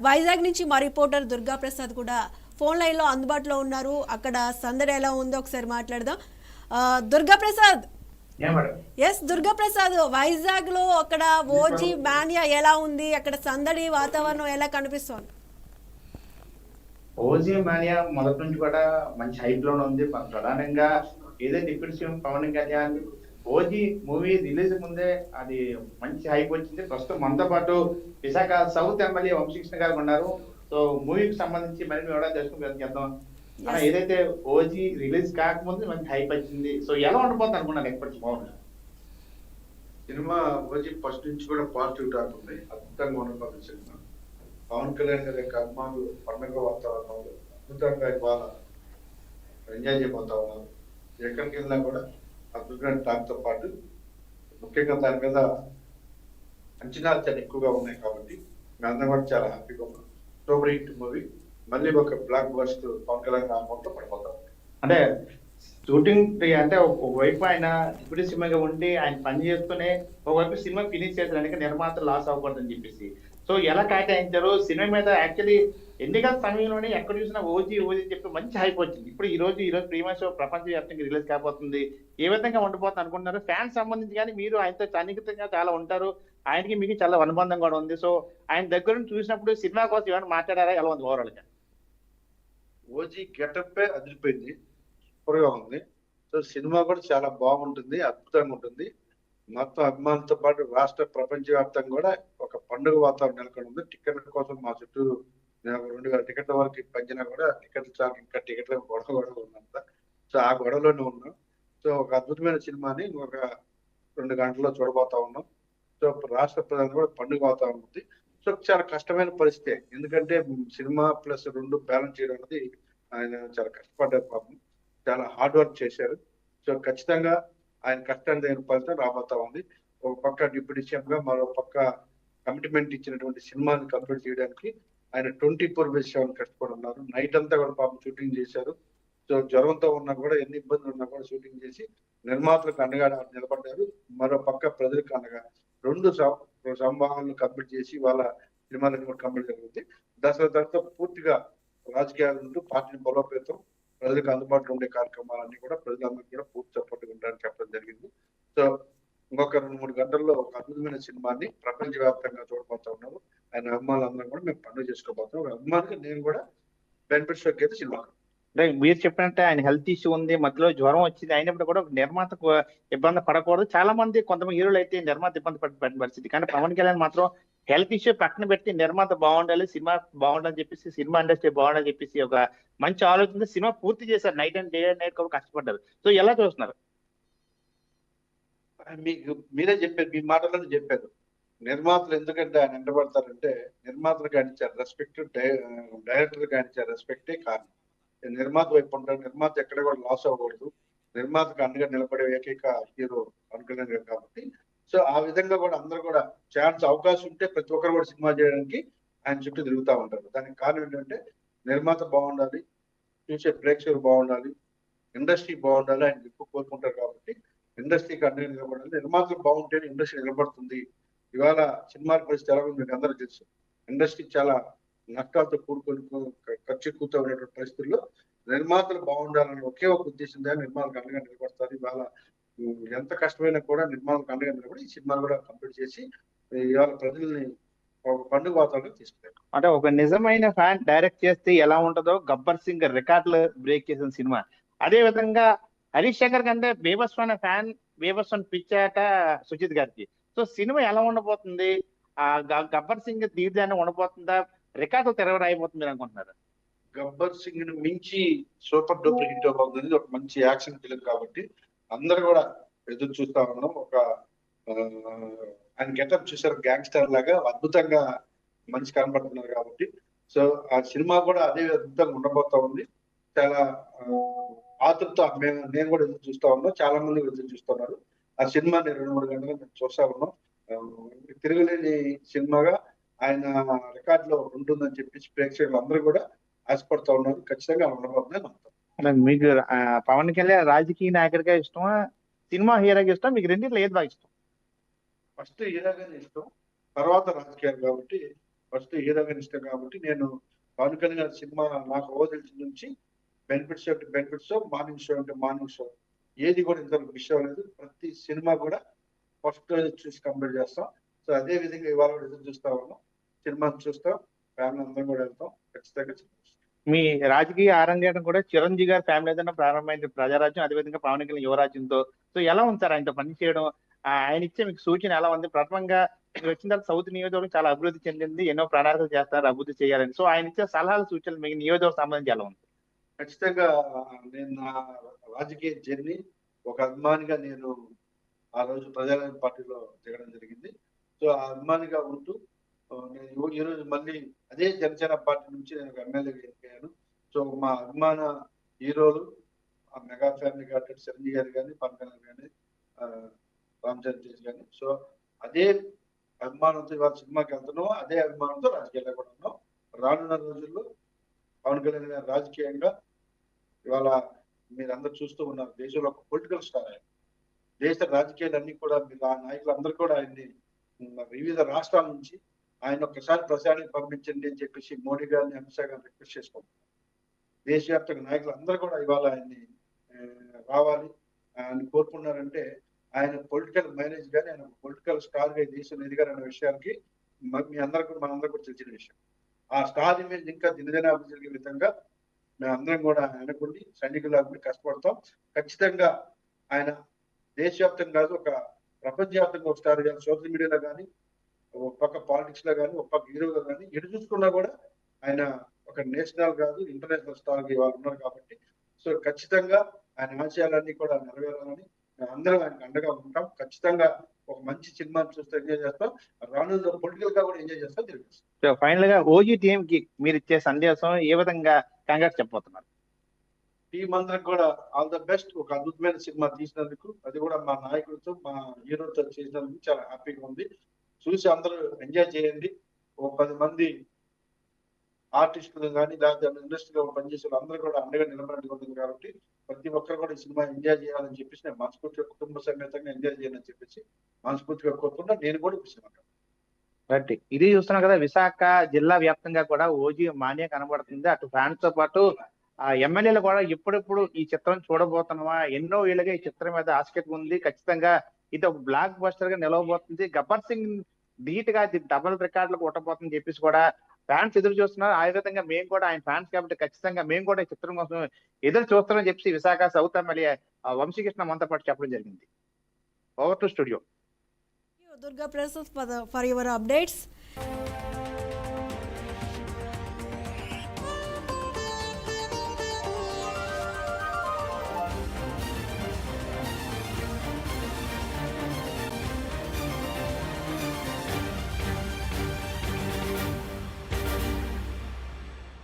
వైజాగ్ నుంచి మా రిపోర్టర్ దుర్గా ప్రసాద్ కూడా ఫోన్ లైన్ లో అందుబాటులో ఉన్నారు. అక్కడ సందడి ఎలా ఉందో ఒకసారి మాట్లాడదాం. దుర్గా ప్రసాద్, ఎస్ దుర్గా ప్రసాద్, వైజాగ్ లో అక్కడ ఓజీ మాన్యా ఎలా ఉంది? అక్కడ సందడి వాతావరణం ఎలా కనిపిస్తోంది? ఓజీ మాన్యా మొదటి నుంచి కూడా మంచి హైప్ లోనే ఉంది. ప్రధానంగా ఏదైతే deputy CM Pawan Kalyan OG movie release ముందే అది మంచి హైప్ వచ్చింది. ప్రస్తుతం మనతో పాటు విశాఖ సౌత్ ఎమ్మెల్యే వంశీకృష్ణ గారు ఉన్నారు. సో మూవీకి సంబంధించి మరిన్ని వివరాలు తెలుసుకుని చేద్దాం. ఏదైతే ఓజీ రిలీజ్ కాకముందు మంచి హైప్ వచ్చింది. సో ఎలా ఉండిపోతుంది అనుకున్నాను ఎక్స్పెక్ట్ బాగుంది సినిమా. ఓజీ ఫస్ట్ నుంచి కూడా పాజిటివ్ టాక్ ఉంది. అద్భుతంగా ఉండిపోతుంది సినిమా. పవన్ కళ్యాణ్ గారి యొక్క అభిమానులు పండుగ వాతావరణంలో అద్భుతంగా ఇవాళ ఎంజాయ్ చేయబోతా ఉన్నారు. ఎక్కడికి వెళ్ళినా కూడా అద్భుతమైన టాక్ తో పాటు ముఖ్యంగా దాని మీద అంచనాలు చాలా ఎక్కువగా ఉన్నాయి కాబట్టి మేమందరం కూడా చాలా హ్యాపీగా ఉన్నాం. సూపర్ హిట్ మూవీ మళ్ళీ ఒక బ్లాక్ బస్టర్ పవన్ కళ్యాణ్ రాకపోతే పడిపోతాం. అంటే షూటింగ్ అంటే ఒకవైపు ఆయన డిప్యూటీ సీఎంగా ఉండి ఆయన పని చేస్తూనే ఒకవైపు సినిమా ఫినిష్ చేస్తాడు, నిర్మాత లాస్ అవ్వకూడదని చెప్పేసి. సో ఎలా కేటాయించారు సినిమా మీద? యాక్చువల్లీ ఎన్నికల సమయంలోనే ఎక్కడ చూసినా ఓజీ ఓజీ చెప్పి మంచి హైప్ వచ్చింది. ఇప్పుడు ఈ రోజు ప్రీమియా షో ప్రపంచవ్యాప్తంగా రిలీజ్ కాబోతుంది. ఏ విధంగా ఉండిపోతుంది అనుకుంటున్నారు? ఫ్యాన్స్ సంబంధించి కానీ మీరు ఆయనతో సన్నిహితంగా చాలా ఉంటారు, ఆయనకి మీకు చాలా అనుబంధం కూడా ఉంది. సో ఆయన దగ్గర నుంచి చూసినప్పుడు సినిమా కోసం ఏమైనా మాట్లాడారా? ఎలా ఉంది ఓవరాల్ గా? ఓజీ గెటప్ అదిరిపోయింది, సూపర్ గా ఉంది. సో సినిమా కూడా చాలా బాగుంటుంది, అద్భుతంగా ఉంటుంది. మొత్తం అభిమానులతో పాటు రాష్ట్ర ప్రపంచ వ్యాప్తంగా కూడా ఒక పండుగ వాతావరణం నెలకొని ఉంది. టికెట్ల కోసం మా చుట్టూ 2000 టికెట్ల వరకు పంచినా కూడా టికెట్లు చాలు, ఇంకా టికెట్ల గొడవ ఉందంతా. సో ఆ గొడవలోనే ఉన్నాం. సో ఒక అద్భుతమైన సినిమాని ఒక 2 గంటల్లో చూడబోతా ఉన్నాం. సో రాష్ట్ర ప్రజలు కూడా పండుగ వాతావరణం ఉంది. సో చాలా కష్టమైన పరిస్థితి, ఎందుకంటే సినిమా ప్లస్ 2 బ్యాలెన్స్ చేయడం అనేది ఆయన చాలా కష్టపడ్డారు. పాపం చాలా హార్డ్ వర్క్ చేశారు. సో ఖచ్చితంగా ఆయన కష్టాన్ని తగిన ఫలితం రాబోతా ఉంది. ఒక పక్క డిప్యూటీ సీఎం గా, మరో పక్క కమిట్మెంట్ ఇచ్చినటువంటి సినిమాని కంప్లీట్ చేయడానికి ఆయన 24/7 కష్టపడి ఉన్నారు. నైట్ అంతా కూడా పాపం షూటింగ్ చేశారు. సో జ్వరంతో ఉన్నా కూడా, ఎన్ని ఇబ్బందులు ఉన్నా కూడా షూటింగ్ చేసి నిర్మాతలకు అండగా నిలబడ్డారు. మరో పక్క ప్రజలకు అండగా 2 సంభావాలను కంప్లీట్ చేసి వాళ్ళ సినిమాలను కూడా కంప్లీట్ జరుగుతుంది. దసరా తర్వాత పూర్తిగా రాజకీయాలు ఉంటూ పార్టీని బలోపేతం, ప్రజలకు అందుబాటులో ఉండే కార్యక్రమాలన్నీ కూడా ప్రజలందరికీ కూడా పూర్తి సపోర్ట్ ఉంటారని చెప్పడం జరిగింది. సో ఇంకొక 2-3 గంటల్లో ఒక అద్భుతమైన సినిమాని ప్రపంచ వ్యాప్తంగా చూడబోతా ఉన్నారు. ఆయన అభిమానులందరం కూడా మేము పండుగ చేసుకోబోతున్నాం. అభిమానులు నేను కూడా బెనిఫిట్ షోకి అయితే సినిమా. మీరు చెప్పినట్టే ఆయన హెల్త్ ఇష్యూ ఉంది, మధ్యలో జ్వరం వచ్చింది, అయినప్పుడు కూడా నిర్మాతకు ఇబ్బంది పడకూడదు. చాలా మంది కొంతమంది హీరోలు అయితే నిర్మాత ఇబ్బంది పడిన పరిస్థితి, కానీ పవన్ కళ్యాణ్ మాత్రం హెల్త్ ఇష్యూ పక్కన పెట్టి నిర్మాత బాగుండాలి, సినిమా బాగుండాలని చెప్పేసి, సినిమా ఇండస్ట్రీ బాగుండాలని చెప్పేసి ఒక మంచి ఆలోచన సినిమా పూర్తి చేశారు. Night and day and night కూడా కష్టపడ్డారు. సో ఎలా చూస్తున్నారు? మీకు మీరే చెప్పారు, మీ మాటలను చెప్పారు. నిర్మాతలు ఎందుకంటే ఆయన ఎండబడతారంటే నిర్మాతలు కానిచ్చారు రెస్పెక్ట్, డైరెక్టర్ కానిచ్చారు రెస్పెక్టే కారణం. నిర్మాత వైపు ఉంటారు. నిర్మాత ఎక్కడ కూడా లాస్ అవ్వకూడదు. నిర్మాతకు అండగా నిలబడే ఏకైక హీరో పవన్ కళ్యాణ్ గారు కాబట్టి, సో ఆ విధంగా కూడా అందరూ కూడా ఛాన్స్, అవకాశం ఉంటే ప్రతి ఒక్కరు కూడా సినిమా చేయడానికి ఆయన చుట్టూ తిరుగుతూ ఉంటారు. దానికి కారణం ఏంటంటే నిర్మాత బాగుండాలి, చూసే ప్రేక్షకులు బాగుండాలి, ఇండస్ట్రీ బాగుండాలి ఆయన ఎక్కువ కోరుకుంటారు. కాబట్టి ఇండస్ట్రీకి అండగా నిలబడాలి. నిర్మాతలు బాగుంటేనే ఇండస్ట్రీ నిలబడుతుంది. ఇవాళ సినిమాల పరిస్థితి ఎలా ఉంది మీకు అందరూ తెలుసు. ఇండస్ట్రీ చాలా నష్టాలతో కూడుకొని, ఖర్చు ఎక్కువతో ఉన్నటువంటి పరిస్థితుల్లో నిర్మాతలు బాగుండాలని ఒకే ఒక ఉద్దేశంతో నిర్మాతలకు అండగా నిలబడతారు. ఇవాళ ఎంత కష్టమైనా కూడా నిర్మాతలకు అండగా నిలబడి ఈ సినిమాలు కూడా కంప్లీట్ చేసి ఇవాళ ప్రజల్ని ఒక పండుగ వాతావరణం తీసుకెళ్ళారు. అంటే ఒక నిజమైన ఫ్యాన్ డైరెక్ట్ చేస్తే ఎలా ఉంటుందో గబ్బర్ సింగ్ రికార్డులు బ్రేక్ చేసిన సినిమా. అదే విధంగా హరీష్ శంకర్ కంటే బీభత్సమైన ఫ్యాన్, బీభత్సమైన పిచ్చాట సుజిత్ గారికి. సో సినిమా ఎలా ఉండబోతుంది? ఆ గబ్బర్ సింగ్ తీర్థాన్ని ఉండబోతుందా? రికార్డు తెరవరాయిపోతుంది అనుకుంటున్నారు? గబ్బర్ సింగ్ ని మించి సూపర్ డూపర్ హిట్ అవుతుంది. ఒక మంచి యాక్షన్ ఫిలిం కాబట్టి అందరు కూడా ఎదురు చూస్తా ఉన్నాం. ఒక ఆయన గెటప్ చూసారు, గ్యాంగ్స్టర్ లాగా అద్భుతంగా మనిషి కనబడుతున్నారు కాబట్టి, సో ఆ సినిమా కూడా అదే అద్భుతంగా ఉండబోతా ఉంది. చాలా ఆతృత నేను కూడా ఎదురు చూస్తా ఉన్నా, చాలా మంది ఎదురు చూస్తున్నారు. ఆ సినిమాని 2-3 గంటలు మేము చూస్తా ఉన్నాం. తిరుగులేని సినిమాగా ఆయన రికార్డ్ లో ఉంటుందని చెప్పేసి ప్రేక్షకులు అందరూ కూడా ఆశపడుతూ ఉన్నారు. ఖచ్చితంగా ఉండబోతుందని నమ్ముతాం. మీకు పవన్ కళ్యాణ్ రాజకీయ నాయకుడిగా ఇష్టమా, సినిమా హీరోగా ఇష్టం? మీకు రెండింటిలో ఏది బాగా ఇష్టం? ఫస్ట్ హీరోగానే ఇష్టం, తర్వాత రాజకీయాలు కాబట్టి ఫస్ట్ హీరోగా ఇష్టం కాబట్టి నేను పవన్ కళ్యాణ్ గారి సినిమా నాకు ఓదిల్చి నుంచి బెనిఫిట్స్ అంటే బెనిఫిట్స్, మార్నింగ్ షో అంటే మార్నింగ్ షో, ఏది కూడా ఇంతవరకు మిస్ అవ్వలేదు. ప్రతి సినిమా కూడా ఫస్ట్ చూసి కంప్లీట్ చేస్తాం. సో అదే విధంగా ఇవాళ కూడా ఎదురు చూస్తా ఉన్నాం. సినిమా చూస్తాం, ఫ్యామిలీ అందరం కూడా వెళ్తాం ఖచ్చితంగా. మీ రాజకీయ అరంగేటం కూడా చిరంజీవి గారి ఫ్యామిలీ ఏదైనా ప్రారంభమైంది ప్రజారాజ్యం, అదేవిధంగా పవన్ కళ్యాణ్ యువరాజ్యంతో. సో ఎలా ఉంది సార్ ఆయనతో పని చేయడం? ఆయన ఇచ్చే మీకు సూచన ఎలా ఉంది? ప్రథమంగా మీరు వచ్చిన తర్వాత సౌత్ నియోజకవర్గం చాలా అభివృద్ధి చెందింది, ఎన్నో ప్రణాళికలు చేస్తారు అభివృద్ధి చేయాలని. సో ఆయన ఇచ్చే సలహాలు సూచనలు మీకు నియోజకవర్గం సంబంధించి ఎలా ఉంది? ఖచ్చితంగా నేను నా రాజకీయ జర్నీ ఒక అభిమానిగా నేను ఆ రోజు ప్రజారాజ్యం పార్టీలో దిగడం జరిగింది. సో ఆ అభిమానిగా ఉంటూ నేను ఈ రోజు మళ్ళీ అదే జనసేన పార్టీ నుంచి నేను ఎమ్మెల్యేగా ఎన్నికయ్యాను. సో మా అభిమాన హీరోలు ఆ మెగా ఫ్యామిలీ కాబట్టి చిరంజీవి గారు కానీ, పవన్ కళ్యాణ్ కానీ, రామ్ చరణ్ తేజ్ కానీ, సో అదే అభిమానంతో ఇవాళ సినిమాకి వెళ్తున్నాం, అదే అభిమానంతో రాజకీయాల్లో కూడా ఉన్నాం. రానున్న రోజుల్లో పవన్ కళ్యాణ్ గారు రాజకీయంగా ఇవాళ మీరందరూ చూస్తూ ఉన్నారు, దేశంలో ఒక పొలిటికల్ స్టార్ ఆయన. దేశ రాజకీయాలన్నీ కూడా మీరు ఆ నాయకులందరూ కూడా ఆయన్ని వివిధ రాష్ట్రాల నుంచి ఆయన ఒక్కసారి ప్రచారానికి పంపించండి అని చెప్పేసి మోడీ గారిని, అమిత్ షా గారిని రిక్వెస్ట్ చేసుకుంటున్నారు. దేశవ్యాప్తంగా నాయకులు అందరూ కూడా ఇవాళ ఆయన్ని రావాలి ఆయన కోరుకున్నారంటే ఆయన పొలిటికల్ మైలేజ్ కానీ, ఆయన పొలిటికల్ స్టార్ గా దేశం ఎదిగారన్న విషయానికి మీ అందరికీ మనందరూ కూడా తెలిసిన విషయం. ఆ స్టార్ ఇమేజ్ ఇంకా దినదినాభివృద్ధి జరిగే విధంగా మేమందరం కూడా అనుకుని సైనికులు కష్టపడతాం. ఖచ్చితంగా ఆయన దేశవ్యాప్తంగా కాదు, ఒక ప్రపంచవ్యాప్తంగా ఒక స్టార్ కానీ, సోషల్ మీడియాలో కానీ, ఒక పక్క పాలిటిక్స్ లో కానీ, ఒక పక్క హీరోగా కానీ, ఎటు చూసుకున్నా కూడా ఆయన ఒక నేషనల్ కాదు ఇంటర్నేషనల్ స్టార్ గా ఇవాళ ఉన్నారు కాబట్టి, సో ఖచ్చితంగా ఆయన ఆశయాలన్నీ కూడా నెరవేరాలని అందరం ఆయనకు అండగా ఉంటాం. ఖచ్చితంగా ఒక మంచి సినిమాని చూస్తే ఎంజాయ్ చేస్తాం, రానున్న పొలిటికల్ గా కూడా ఎంజాయ్ చేస్తాం తెలియదు. సో ఫైనల్ గా ఓజీ టీం కి మీరు ఇచ్చే సందేశం ఏ విధంగా కంగ్రాట్స్ చెప్పబోతున్నారు? టీం అందరికి కూడా ఆల్ ద బెస్ట్. ఒక అద్భుతమైన సినిమా తీసినందుకు, అది కూడా మా నాయకులతో, మా హీరోతో చేసినందుకు చాలా హ్యాపీగా ఉంది. చూసి అందరూ ఎంజాయ్ చేయండి. ఒక 10 మంది ఆర్టిస్టులు కానీ, లేకపోతే ఇండస్ట్రీలో పనిచేసే అందరూ కూడా అండగా నిలబడి ఉంటుంది కాబట్టి ప్రతి ఒక్కరు కూడా ఈ సినిమా ఎంజాయ్ చేయాలని చెప్పేసి నేను మనస్ఫూర్తిగా కుటుంబ సమేతంగా ఎంజాయ్ చేయాలని చెప్పేసి మనస్ఫూర్తిగా కోరుకుంటా. నేను కూడా సినిమా రైట్, ఇది చూస్తున్నాం కదా, విశాఖ జిల్లా వ్యాప్తంగా కూడా ఓజీ మాన్య కనబడుతుంది. అటు ఫ్యాన్స్ తో పాటు ఆ ఎమ్మెల్యేలు కూడా ఎప్పుడెప్పుడు ఈ చిత్రం చూడబోతున్నామా, ఎన్నో ఏళ్ళుగా ఈ చిత్రం మీద ఆసక్తి ఉంది. ఖచ్చితంగా ఇది ఒక బ్లాక్ బస్టర్ గా నిలవబోతుంది. గబ్బర్ సింగ్ ధీట్ గా డబుల్ రికార్డులకు కొట్టబోతుందని చెప్పేసి కూడా ఫ్యాన్స్ ఎదురు చూస్తున్నారు. ఆ విధంగా మేము కూడా ఆయన ఫ్యాన్స్ కాబట్టి ఖచ్చితంగా మేము కూడా ఈ చిత్రం కోసం ఎదురు చూస్తామని చెప్పి విశాఖ సౌత్ ఎమ్మెల్యే వంశీకృష్ణ మనతో పాటు చెప్పడం జరిగింది. Over to studio. Durga Prasad for your updates.